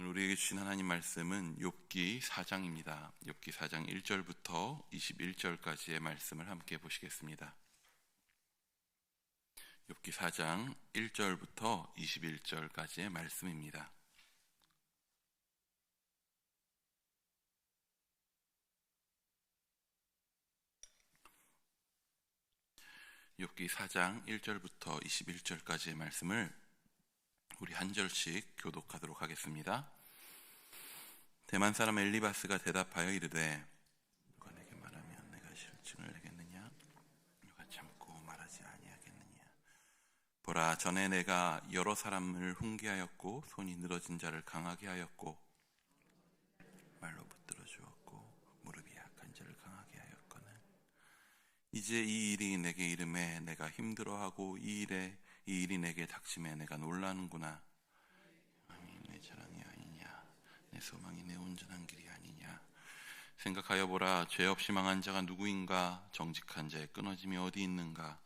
오늘 우리에게 주신 하나님 말씀은 욥기 4장입니다. 욥기 4장 1절부터 21절까지의 말씀을 함께 보시겠습니다. 욥기 4장 1절부터 21절까지의 말씀입니다. 욥기 4장 1절부터 21절까지의 말씀을 우리 한 절씩 교독하도록 하겠습니다. 대만 사람 엘리바스가 대답하여 이르되 누가 내게 말하면 내가 실증을 내겠느냐? 누가 참고 말하지 아니하겠느냐? 보라, 전에 내가 여러 사람을 훈계하였고 손이 늘어진 자를 강하게 하였고 말로 붙들어 주었고 무릎이 약한 자를 강하게 하였거늘 이제 이 일이 내게 이름에 내가 힘들어하고 이 일이 내게 닥침에 내가 놀라는구나. 내 자랑이 아니냐, 내 소망이 내 온전한 길이 아니냐. 생각하여 보라, 죄 없이 망한 자가 누구인가? 정직한 자의 끊어짐이 어디 있는가?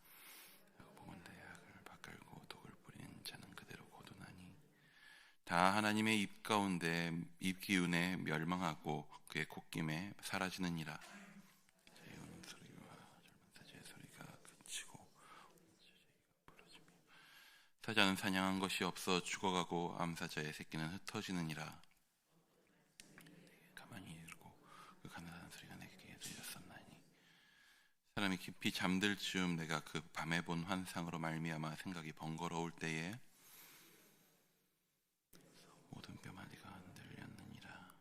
보면 대학을 바깔고 독을 뿌리는 자는 그대로 거두나니 다 하나님의 입 가운데 입 기운에 멸망하고 그의 콧김에 사라지느니라. 사자는 사냥한 것이 없어 죽어가고 암사자의 새끼는 흩어지느니라. 가만히 이르고 그 가난한 소리가 내게 들렸었나니 사람이 깊이 잠들 즈음 내가 그 밤에 본 환상으로 말미암아 생각이 번거로울 때에 모든 뼈마디가 흔들렸느니라.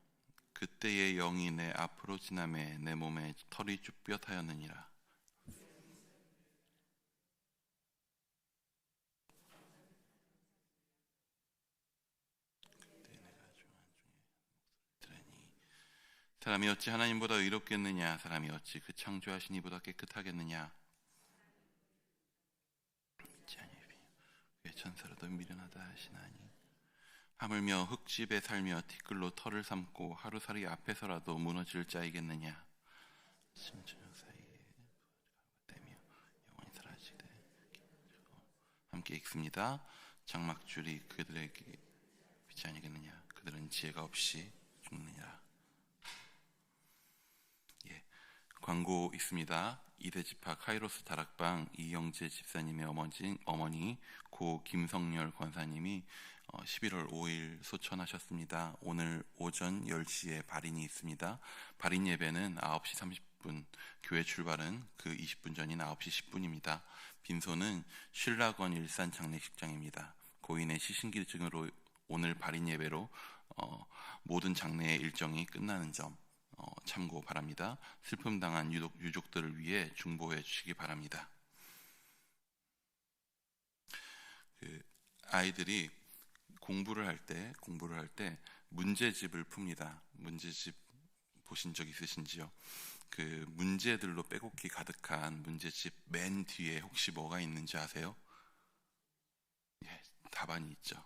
그때의 영이 내 앞으로 지나매 내 몸에 털이 쭈뼛하였느니라. 사람이 어찌 하나님보다 의롭겠느냐? 사람이 어찌 그 창조하신 이보다 깨끗하겠느냐? 믿지 아니하며 그의 천사라도 미련하다 하시나니 하물며 흙집에 살며 티끌로 털을 삼고 하루살이 앞에서라도 무너질 자이겠느냐? 심천형 사이에 되며 영원히 사라지되 함께 읽습니다. 장막줄이 그들에게 믿지 아니겠느냐? 그들은 지혜가 없이 죽느니라. 광고 있습니다. 이대집합 카이로스 다락방 이영재 집사님의 어머니 고 김성열 권사님이 11월 5일 소천하셨습니다. 오늘 오전 10시에 발인이 있습니다. 발인 예배는 9시 30분, 교회 출발은 그 20분 전인 9시 10분입니다. 빈소는 신라건 일산 장례식장입니다. 고인의 시신기증으로 오늘 발인 예배로 모든 장례의 일정이 끝나는 점 참고 바랍니다. 슬픔 당한 유족들을 위해 중보해 주시기 바랍니다. 아이들이 공부를 할 때 문제집을 풉니다. 문제집 보신 적 있으신지요? 그 문제들로 빼곡히 가득한 문제집 맨 뒤에 혹시 뭐가 있는지 아세요? 답안이 있죠.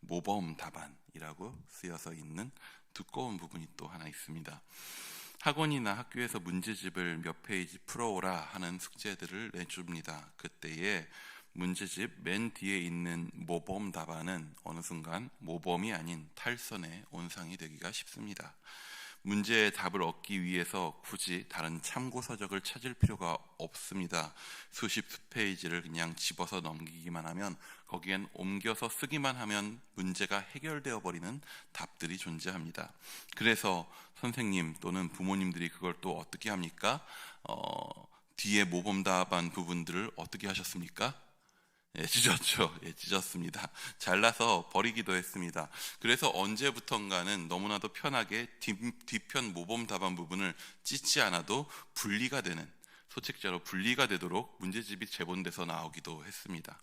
모범 답안이라고 쓰여서 있는 두꺼운 부분이 또 하나 있습니다. 학원이나 학교에서 문제집을 몇 페이지 풀어오라 하는 숙제들을 내줍니다. 그때에 문제집 맨 뒤에 있는 모범 답안은 어느 순간 모범이 아닌 탈선의 온상이 되기가 쉽습니다. 문제의 답을 얻기 위해서 굳이 다른 참고 서적을 찾을 필요가 없습니다. 수십 페이지를 그냥 집어서 넘기기만 하면 거기엔 옮겨서 쓰기만 하면 문제가 해결되어 버리는 답들이 존재합니다. 그래서 선생님 또는 부모님들이 그걸 또 어떻게 합니까? 뒤에 모범 답안 부분들을 어떻게 하셨습니까? 찢었죠. 찢었습니다. 잘라서 버리기도 했습니다. 그래서 언제부턴가는 너무나도 편하게 뒤편 모범 답안 부분을 찢지 않아도 분리가 되는, 소책자로 분리가 되도록 문제집이 제본돼서 나오기도 했습니다.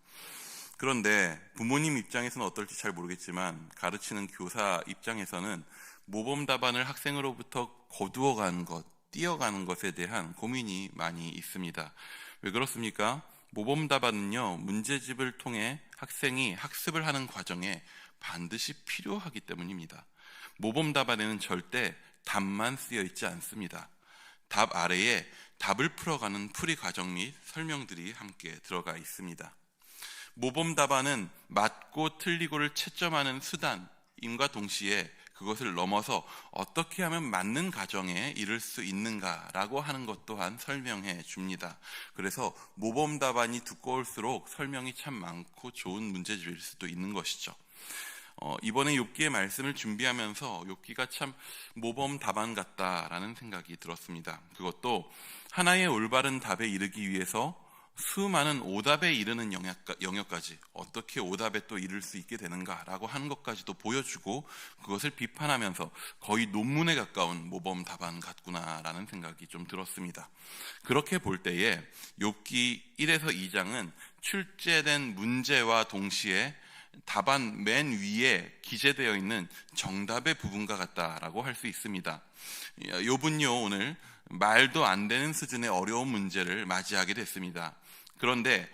그런데 부모님 입장에서는 어떨지 잘 모르겠지만 가르치는 교사 입장에서는 모범 답안을 학생으로부터 거두어가는 것, 띄어가는 것에 대한 고민이 많이 있습니다. 왜 그렇습니까? 모범 답안은요, 문제집을 통해 학생이 학습을 하는 과정에 반드시 필요하기 때문입니다. 모범 답안에는 절대 답만 쓰여 있지 않습니다. 답 아래에 답을 풀어가는 풀이 과정 및 설명들이 함께 들어가 있습니다. 모범 답안은 맞고 틀리고를 채점하는 수단임과 동시에 그것을 넘어서 어떻게 하면 맞는 가정에 이를 수 있는가라고 하는 것 또한 설명해 줍니다. 그래서 모범 답안이 두꺼울수록 설명이 참 많고 좋은 문제집일 수도 있는 것이죠. 이번에 욥기의 말씀을 준비하면서 욥기가 참 모범 답안 같다라는 생각이 들었습니다. 그것도 하나의 올바른 답에 이르기 위해서 수많은 오답에 이르는 영역까지 어떻게 오답에 또 이를 수 있게 되는가라고 하는 것까지도 보여주고 그것을 비판하면서 거의 논문에 가까운 모범 답안 같구나라는 생각이 좀 들었습니다. 그렇게 볼 때에 욥기 1에서 2장은 출제된 문제와 동시에 답안 맨 위에 기재되어 있는 정답의 부분과 같다라고 할 수 있습니다. 욥은요 오늘 말도 안 되는 수준의 어려운 문제를 맞이하게 됐습니다. 그런데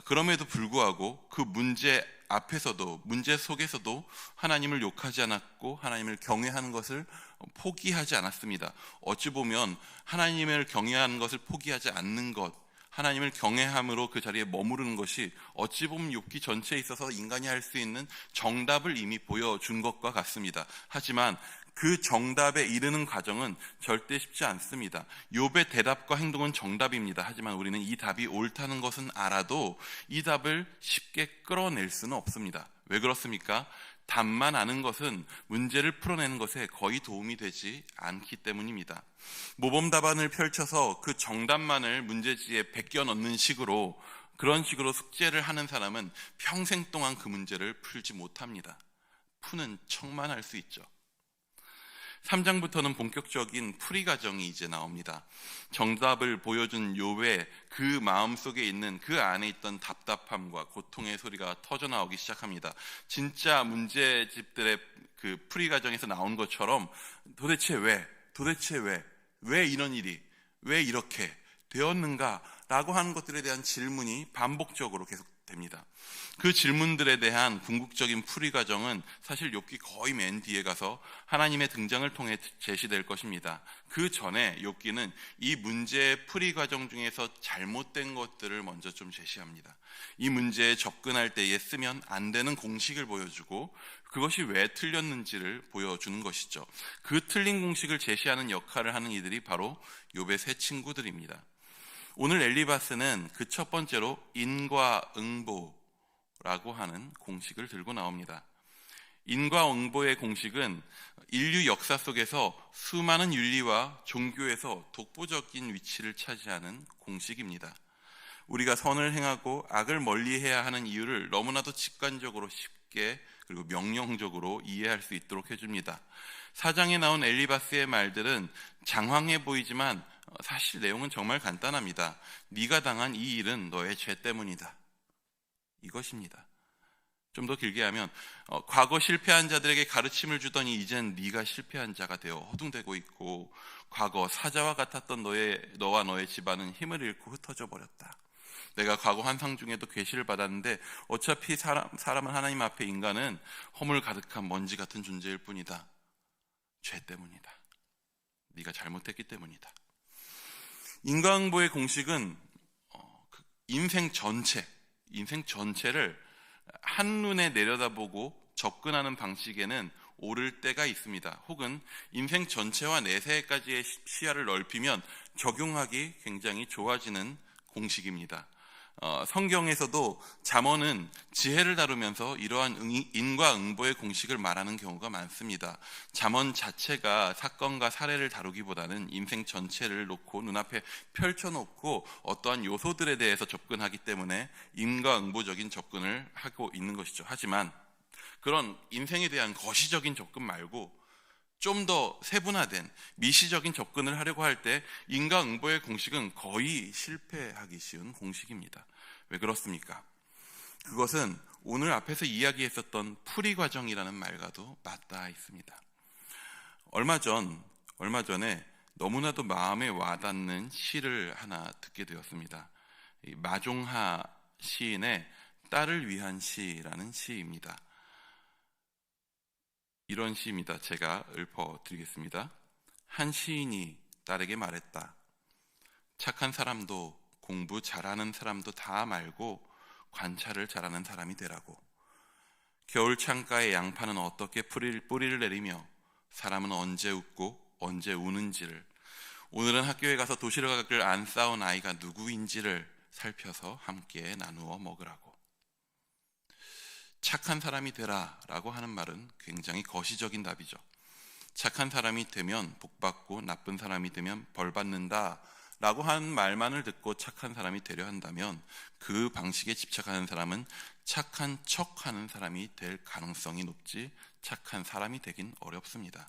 그럼에도 불구하고 그 문제 앞에서도 문제 속에서도 하나님을 욕하지 않았고 하나님을 경외하는 것을 포기하지 않았습니다. 어찌 보면 하나님을 경외하는 것을 포기하지 않는 것, 하나님을 경외함으로 그 자리에 머무르는 것이 어찌 보면 욥기 전체에 있어서 인간이 할 수 있는 정답을 이미 보여준 것과 같습니다. 하지만 그 정답에 이르는 과정은 절대 쉽지 않습니다. 욥의 대답과 행동은 정답입니다. 하지만 우리는 이 답이 옳다는 것은 알아도 이 답을 쉽게 끌어낼 수는 없습니다. 왜 그렇습니까? 답만 아는 것은 문제를 풀어내는 것에 거의 도움이 되지 않기 때문입니다. 모범 답안을 펼쳐서 그 정답만을 문제지에 베껴 넣는 식으로 그런 식으로 숙제를 하는 사람은 평생 동안 그 문제를 풀지 못합니다. 푸는 척만 할 수 있죠. 3장부터는 본격적인 풀이 과정이 이제 나옵니다. 정답을 보여준 욥의 그 마음속에 있는 그 안에 있던 답답함과 고통의 소리가 터져나오기 시작합니다. 진짜 문제집들의 그 풀이 과정에서 나온 것처럼 도대체 왜 이런 일이 왜 이렇게 되었는가라고 하는 것들에 대한 질문이 반복적으로 계속됩니다. 그 질문들에 대한 궁극적인 풀이 과정은 사실 욥기 거의 맨 뒤에 가서 하나님의 등장을 통해 제시될 것입니다. 그 전에 욥기는 이 문제의 풀이 과정 중에서 잘못된 것들을 먼저 좀 제시합니다. 이 문제에 접근할 때에 쓰면 안 되는 공식을 보여주고 그것이 왜 틀렸는지를 보여주는 것이죠. 그 틀린 공식을 제시하는 역할을 하는 이들이 바로 욥의 세 친구들입니다. 오늘 엘리바스는 그 첫 번째로 인과응보라고 하는 공식을 들고 나옵니다. 인과응보의 공식은 인류 역사 속에서 수많은 윤리와 종교에서 독보적인 위치를 차지하는 공식입니다. 우리가 선을 행하고 악을 멀리해야 하는 이유를 너무나도 직관적으로 쉽게 그리고 명령적으로 이해할 수 있도록 해줍니다. 4장에 나온 엘리바스의 말들은 장황해 보이지만 사실 내용은 정말 간단합니다. 네가 당한 이 일은 너의 죄 때문이다. 이것입니다. 좀 더 길게 하면 과거 실패한 자들에게 가르침을 주더니 이젠 네가 실패한 자가 되어 허둥대고 있고 과거 사자와 같았던 너와 너의 집안은 힘을 잃고 흩어져 버렸다. 내가 과거 환상 중에도 계시를 받았는데 어차피 사람은 하나님 앞에 인간은 허물 가득한 먼지 같은 존재일 뿐이다. 죄 때문이다. 네가 잘못했기 때문이다. 인과응보의 공식은 인생 전체를 한눈에 내려다보고 접근하는 방식에는 옳을 때가 있습니다. 혹은 인생 전체와 내세까지의 시야를 넓히면 적용하기 굉장히 좋아지는 공식입니다. 성경에서도 잠언은 지혜를 다루면서 이러한 인과응보의 공식을 말하는 경우가 많습니다. 잠언 자체가 사건과 사례를 다루기보다는 인생 전체를 놓고 눈앞에 펼쳐놓고 어떠한 요소들에 대해서 접근하기 때문에 인과응보적인 접근을 하고 있는 것이죠. 하지만 그런 인생에 대한 거시적인 접근 말고 좀 더 세분화된 미시적인 접근을 하려고 할 때 인과응보의 공식은 거의 실패하기 쉬운 공식입니다. 왜 그렇습니까? 그것은 오늘 앞에서 이야기했었던 풀이 과정이라는 말과도 맞닿아 있습니다. 얼마 전에 너무나도 마음에 와닿는 시를 하나 듣게 되었습니다. 마종하 시인의 딸을 위한 시라는 시입니다. 이런 시입니다. 제가 읊어드리겠습니다. 한 시인이 딸에게 말했다. 착한 사람도 공부 잘하는 사람도 다 말고 관찰을 잘하는 사람이 되라고. 겨울 창가에 양파는 어떻게 뿌리를 내리며 사람은 언제 웃고 언제 우는지를, 오늘은 학교에 가서 도시락을 안 싸온 아이가 누구인지를 살펴서 함께 나누어 먹으라고. 착한 사람이 되라 라고 하는 말은 굉장히 거시적인 답이죠. 착한 사람이 되면 복받고 나쁜 사람이 되면 벌받는다 라고 하는 말만을 듣고 착한 사람이 되려 한다면 그 방식에 집착하는 사람은 착한 척하는 사람이 될 가능성이 높지 착한 사람이 되긴 어렵습니다.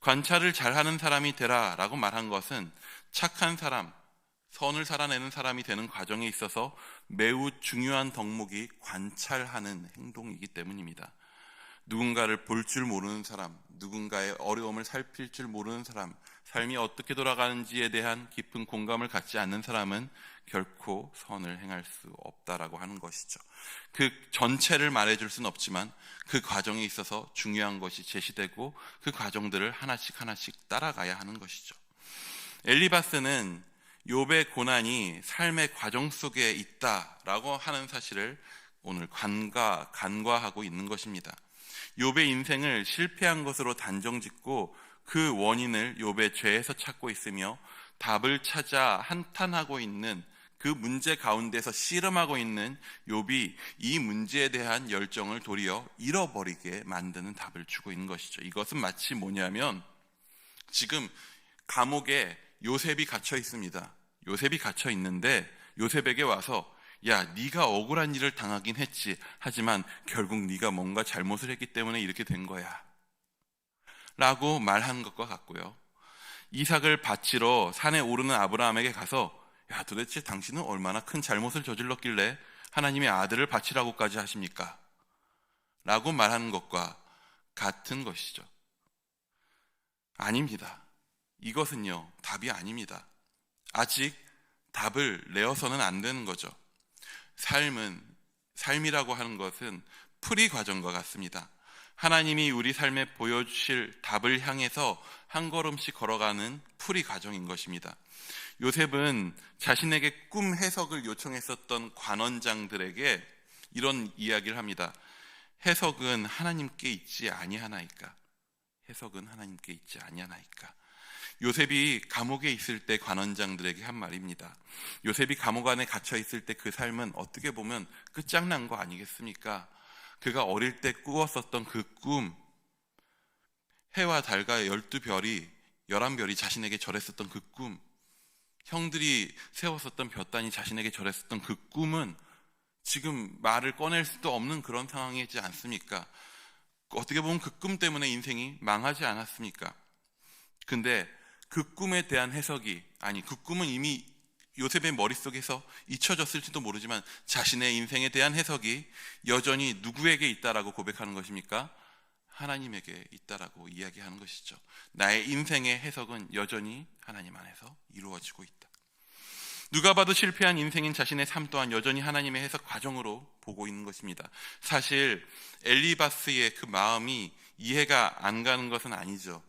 관찰을 잘하는 사람이 되라 라고 말한 것은 착한 사람, 선을 살아내는 사람이 되는 과정에 있어서 매우 중요한 덕목이 관찰하는 행동이기 때문입니다. 누군가를 볼 줄 모르는 사람, 누군가의 어려움을 살필 줄 모르는 사람, 삶이 어떻게 돌아가는지에 대한 깊은 공감을 갖지 않는 사람은 결코 선을 행할 수 없다라고 하는 것이죠. 그 전체를 말해줄 수는 없지만 그 과정에 있어서 중요한 것이 제시되고 그 과정들을 하나씩 따라가야 하는 것이죠. 엘리바스는 욥의 고난이 삶의 과정 속에 있다라고 하는 사실을 오늘 간과하고 있는 것입니다. 욥의 인생을 실패한 것으로 단정짓고 그 원인을 욥의 죄에서 찾고 있으며 답을 찾아 한탄하고 있는 그 문제 가운데서 씨름하고 있는 욥이 이 문제에 대한 열정을 도리어 잃어버리게 만드는 답을 주고 있는 것이죠. 이것은 마치 뭐냐면 지금 감옥에 요셉이 갇혀 있습니다. 요셉이 갇혀 있는데 요셉에게 와서 야, 네가 억울한 일을 당하긴 했지. 하지만 결국 네가 뭔가 잘못을 했기 때문에 이렇게 된 거야. 라고 말한 것과 같고요. 이삭을 바치러 산에 오르는 아브라함에게 가서 야, 도대체 당신은 얼마나 큰 잘못을 저질렀길래 하나님의 아들을 바치라고까지 하십니까? 라고 말하는 것과 같은 것이죠. 아닙니다. 이것은요, 답이 아닙니다. 아직 답을 내어서는 안 되는 거죠. 삶이라고 하는 것은 풀이 과정과 같습니다. 하나님이 우리 삶에 보여주실 답을 향해서 한 걸음씩 걸어가는 풀이 과정인 것입니다. 요셉은 자신에게 꿈 해석을 요청했었던 관원장들에게 이런 이야기를 합니다. 해석은 하나님께 있지 아니하나이까? 해석은 하나님께 있지 아니하나이까? 요셉이 감옥에 있을 때 관원장들에게 한 말입니다. 요셉이 감옥 안에 갇혀 있을 때 그 삶은 어떻게 보면 끝장난 거 아니겠습니까? 그가 어릴 때 꾸었었던 그 꿈, 해와 달과 12별이 11별이 자신에게 절했었던 그 꿈, 형들이 세웠었던 볕단이 자신에게 절했었던 그 꿈은 지금 말을 꺼낼 수도 없는 그런 상황이지 않습니까? 어떻게 보면 그 꿈 때문에 인생이 망하지 않았습니까? 근데 그 꿈에 대한 해석이, 그 꿈은 이미 요셉의 머릿속에서 잊혀졌을지도 모르지만 자신의 인생에 대한 해석이 여전히 누구에게 있다라고 고백하는 것입니까? 하나님에게 있다라고 이야기하는 것이죠. 나의 인생의 해석은 여전히 하나님 안에서 이루어지고 있다. 누가 봐도 실패한 인생인 자신의 삶 또한 여전히 하나님의 해석 과정으로 보고 있는 것입니다. 사실 엘리바스의 그 마음이 이해가 안 가는 것은 아니죠.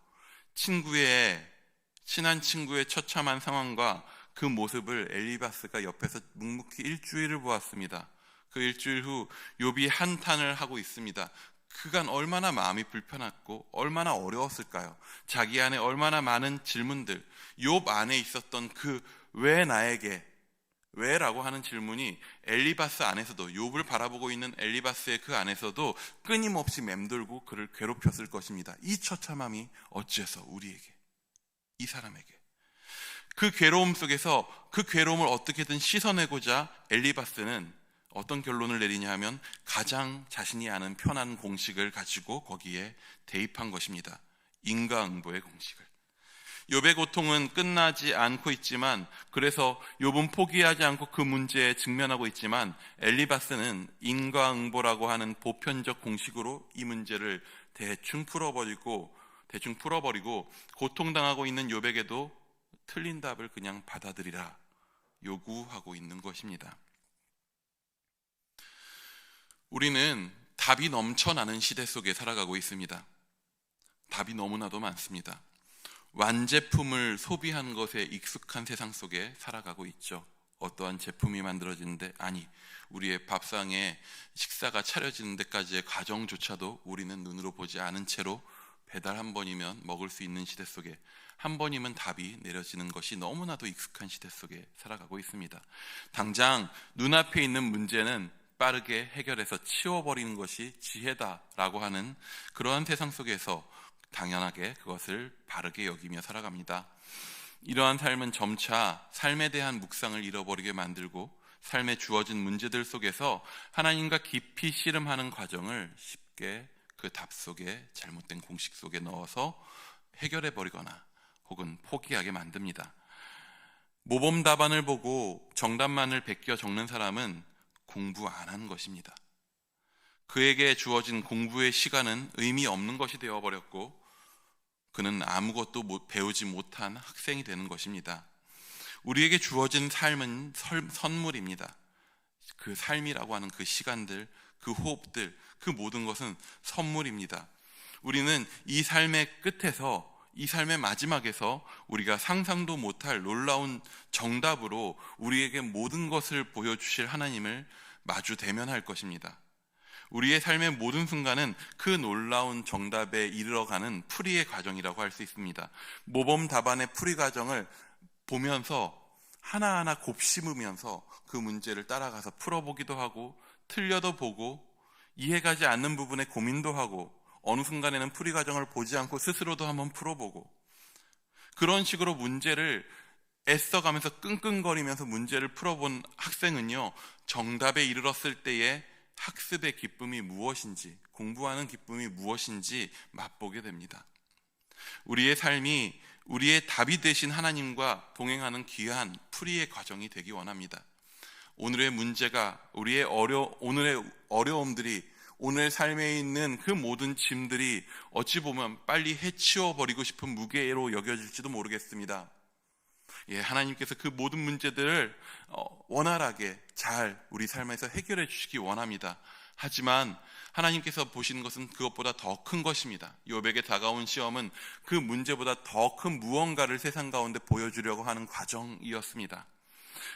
친한 친구의 처참한 상황과 그 모습을 엘리바스가 옆에서 묵묵히 일주일을 보았습니다. 그 일주일 후 욥이 한탄을 하고 있습니다. 그간 얼마나 마음이 불편했고 얼마나 어려웠을까요? 자기 안에 얼마나 많은 질문들, 욥 안에 있었던 그 왜 나에게, 왜라고 하는 질문이 엘리바스 안에서도, 욥을 바라보고 있는 엘리바스의 그 안에서도 끊임없이 맴돌고 그를 괴롭혔을 것입니다. 이 처참함이 어째서 우리에게, 이 사람에게, 그 괴로움 속에서 그 괴로움을 어떻게든 씻어내고자 엘리바스는 어떤 결론을 내리냐 하면 가장 자신이 아는 편한 공식을 가지고 거기에 대입한 것입니다. 인과응보의 공식을. 욥의 고통은 끝나지 않고 있지만, 그래서 욥은 포기하지 않고 그 문제에 직면하고 있지만 엘리바스는 인과응보라고 하는 보편적 공식으로 이 문제를 대충 풀어버리고 고통당하고 있는 욥에게도 틀린 답을 그냥 받아들이라 요구하고 있는 것입니다. 우리는 답이 넘쳐나는 시대 속에 살아가고 있습니다. 답이 너무나도 많습니다. 완제품을 소비한 것에 익숙한 세상 속에 살아가고 있죠. 어떠한 제품이 만들어지는데, 우리의 밥상에 식사가 차려지는 데까지의 과정조차도 우리는 눈으로 보지 않은 채로 배달 한 번이면 먹을 수 있는 시대 속에, 한 번이면 답이 내려지는 것이 너무나도 익숙한 시대 속에 살아가고 있습니다. 당장 눈앞에 있는 문제는 빠르게 해결해서 치워버리는 것이 지혜다라고 하는 그러한 세상 속에서 당연하게 그것을 바르게 여기며 살아갑니다. 이러한 삶은 점차 삶에 대한 묵상을 잃어버리게 만들고 삶에 주어진 문제들 속에서 하나님과 깊이 씨름하는 과정을 쉽게 그 답 속에, 잘못된 공식 속에 넣어서 해결해버리거나 혹은 포기하게 만듭니다. 모범 답안을 보고 정답만을 베껴 적는 사람은 공부 안 한 것입니다. 그에게 주어진 공부의 시간은 의미 없는 것이 되어버렸고 그는 아무것도 배우지 못한 학생이 되는 것입니다. 우리에게 주어진 삶은 선물입니다. 그 삶이라고 하는 그 시간들, 그 호흡들, 그 모든 것은 선물입니다. 우리는 이 삶의 끝에서, 이 삶의 마지막에서 우리가 상상도 못할 놀라운 정답으로 우리에게 모든 것을 보여주실 하나님을 마주 대면할 것입니다. 우리의 삶의 모든 순간은 그 놀라운 정답에 이르러가는 풀이의 과정이라고 할 수 있습니다. 모범 답안의 풀이 과정을 보면서 하나하나 곱씹으면서 그 문제를 따라가서 풀어보기도 하고, 틀려도 보고, 이해가지 않는 부분에 고민도 하고, 어느 순간에는 풀이 과정을 보지 않고 스스로도 한번 풀어보고, 그런 식으로 문제를 애써가면서 끙끙거리면서 문제를 풀어본 학생은요, 정답에 이르렀을 때의 학습의 기쁨이 무엇인지, 공부하는 기쁨이 무엇인지 맛보게 됩니다. 우리의 삶이 우리의 답이 되신 하나님과 동행하는 귀한 풀이의 과정이 되기 원합니다. 오늘의 문제가, 오늘의 어려움들이, 오늘 삶에 있는 그 모든 짐들이 어찌 보면 빨리 해치워버리고 싶은 무게로 여겨질지도 모르겠습니다. 하나님께서 그 모든 문제들을 원활하게 잘 우리 삶에서 해결해 주시기 원합니다. 하지만 하나님께서 보시는 것은 그것보다 더 큰 것입니다. 욥에게 다가온 시험은 그 문제보다 더 큰 무언가를 세상 가운데 보여주려고 하는 과정이었습니다.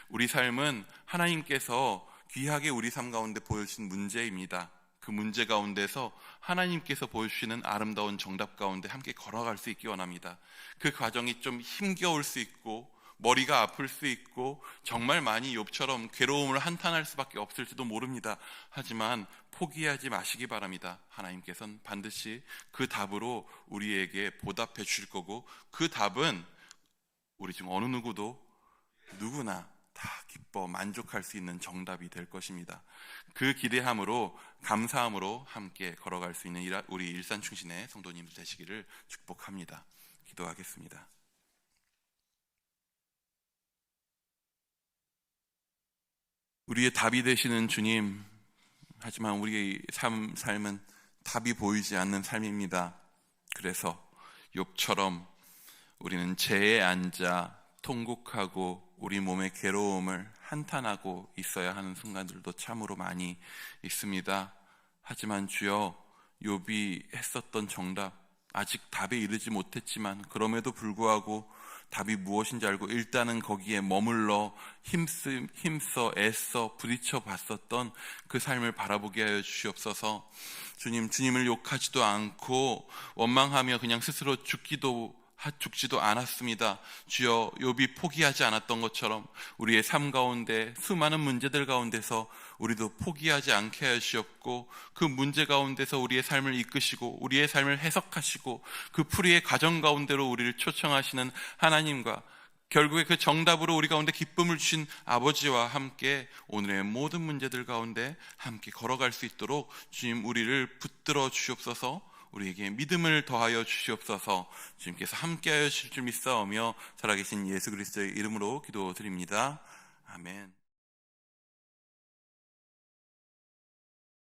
우리 삶은 하나님께서 귀하게 우리 삶 가운데 보여주신 문제입니다. 그 문제 가운데서 하나님께서 보여주시는 아름다운 정답 가운데 함께 걸어갈 수 있기 원합니다. 그 과정이 좀 힘겨울 수 있고 머리가 아플 수 있고 정말 많이 욥처럼 괴로움을 한탄할 수밖에 없을지도 모릅니다. 하지만 포기하지 마시기 바랍니다. 하나님께서는 반드시 그 답으로 우리에게 보답해 주실 거고, 그 답은 우리 중 어느 누구나 다 기뻐 만족할 수 있는 정답이 될 것입니다. 그 기대함으로, 감사함으로 함께 걸어갈 수 있는 우리 일산충신의 성도님들 되시기를 축복합니다. 기도하겠습니다. 우리의 답이 되시는 주님, 하지만 우리의 삶은 답이 보이지 않는 삶입니다. 그래서 욥처럼 우리는 죄에 앉아 통곡하고 우리 몸의 괴로움을 한탄하고 있어야 하는 순간들도 참으로 많이 있습니다. 하지만 주여, 욥이 했었던 정답, 아직 답에 이르지 못했지만 그럼에도 불구하고 답이 무엇인지 알고 일단은 거기에 머물러 힘써 애써 부딪혀 봤었던 그 삶을 바라보게 하여 주시옵소서. 주님을 욕하지도 않고 원망하며 그냥 스스로 죽지도 않았습니다. 주여, 욥이 포기하지 않았던 것처럼 우리의 삶 가운데 수많은 문제들 가운데서 우리도 포기하지 않게 하여 주시옵고, 그 문제 가운데서 우리의 삶을 이끄시고 우리의 삶을 해석하시고 그 풀이의 과정 가운데로 우리를 초청하시는 하나님과 결국에 그 정답으로 우리 가운데 기쁨을 주신 아버지와 함께 오늘의 모든 문제들 가운데 함께 걸어갈 수 있도록 주님, 우리를 붙들어 주시옵소서. 우리에게 믿음을 더하여 주시옵소서. 주님께서 함께하여 주실 줄 믿사오며 살아계신 예수 그리스도의 이름으로 기도드립니다. 아멘.